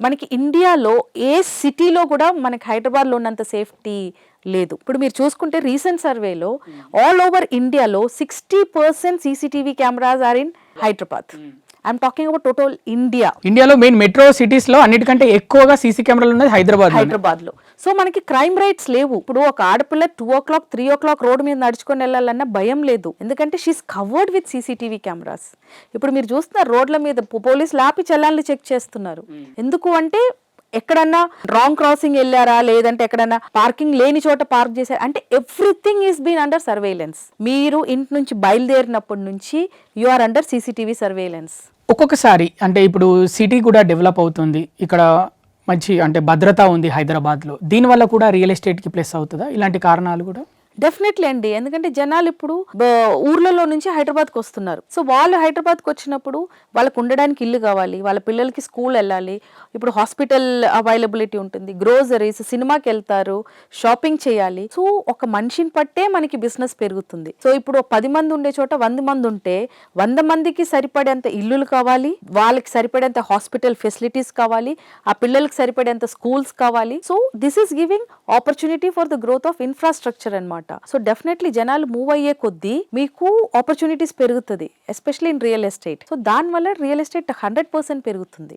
మనకి ఇండియాలో ఏ సిటీలో కూడా మనకి హైదరాబాద్లో ఉన్నంత సేఫ్టీ లేదు. ఇప్పుడు మీరు చూసుకుంటే రీసెంట్ సర్వేలో ఆల్ ఓవర్ ఇండియాలో 60% CCTV cameras are in Hyderabad. I'm talking about total ఇండియాలో మెయిన్ మెట్రో సిటీస్ లో అన్నిటికంటే ఎక్కువగా సీసీ కెమెరాలు ఉన్నది హైదరాబాద్ లో. సో మనకి క్రైమ్ రేట్స్ లేవు. ఇప్పుడు ఒక ఆడపిల్ల 2 o'clock 3 o'clock రోడ్ మీద నడుచుకొని వెళ్ళాలన్న భయం లేదు, ఎందుకంటే she's covered with CCTV cameras. ఇప్పుడు మీరు చూస్తున్నారు రోడ్ల మీద పోలీసులు ఆపి చలాన్లు చెక్ చేస్తున్నారు. ఎందుకు అంటే ఎక్కడన్నా రాంగ్ క్రాసింగ్ వెళ్ళారా, లేదంటే ఎక్కడన్నా పార్కింగ్ లేని చోట పార్క్ చేశారా అంటే everything is been under surveillance. మీరు ఇంటి నుంచి బయలుదేరినప్పటి నుంచి you are under CCTV surveillance. ఒక్కొక్కసారి అంటే ఇప్పుడు సిటీ కూడా డెవలప్ అవుతుంది, ఇక్కడ మంచి అంటే భద్రత ఉంది హైదరాబాద్లో, దీనివల్ల కూడా రియల్ ఎస్టేట్కి ప్లస్ అవుతుందా ఇలాంటి కారణాలు కూడా? డెఫినెట్లీ అండి, ఎందుకంటే జనాలు ఇప్పుడు ఊర్లలో నుంచి హైదరాబాద్కి వస్తున్నారు. సో వాళ్ళు హైదరాబాద్కి వచ్చినప్పుడు వాళ్ళకు ఉండడానికి ఇల్లు కావాలి, వాళ్ళ పిల్లలకి స్కూల్ వెళ్ళాలి, ఇప్పుడు హాస్పిటల్ అవైలబిలిటీ ఉంటుంది, గ్రోసరీస్, సినిమాకి వెళ్తారు, షాపింగ్ చేయాలి. సో ఒక మనిషిని పట్టే మనకి బిజినెస్ పెరుగుతుంది. సో ఇప్పుడు 10 మంది ఉండే చోట 100 మంది ఉంటే 100 మందికి సరిపడేంత ఇల్లులు కావాలి, వాళ్ళకి సరిపడేంత హాస్పిటల్ ఫెసిలిటీస్ కావాలి, ఆ పిల్లలకి సరిపడేంత స్కూల్స్ కావాలి. So this is giving opportunity for the growth of infrastructure అన్నమాట. సో డెఫినెట్లీ జనాలు మూవ్ అయ్యే కొద్దీ మీకు ఆపర్చునిటీస్ పెరుగుతుంది, especially in real estate. So దానివల్ల రియల్ ఎస్టేట్ 100% పెరుగుతుంది.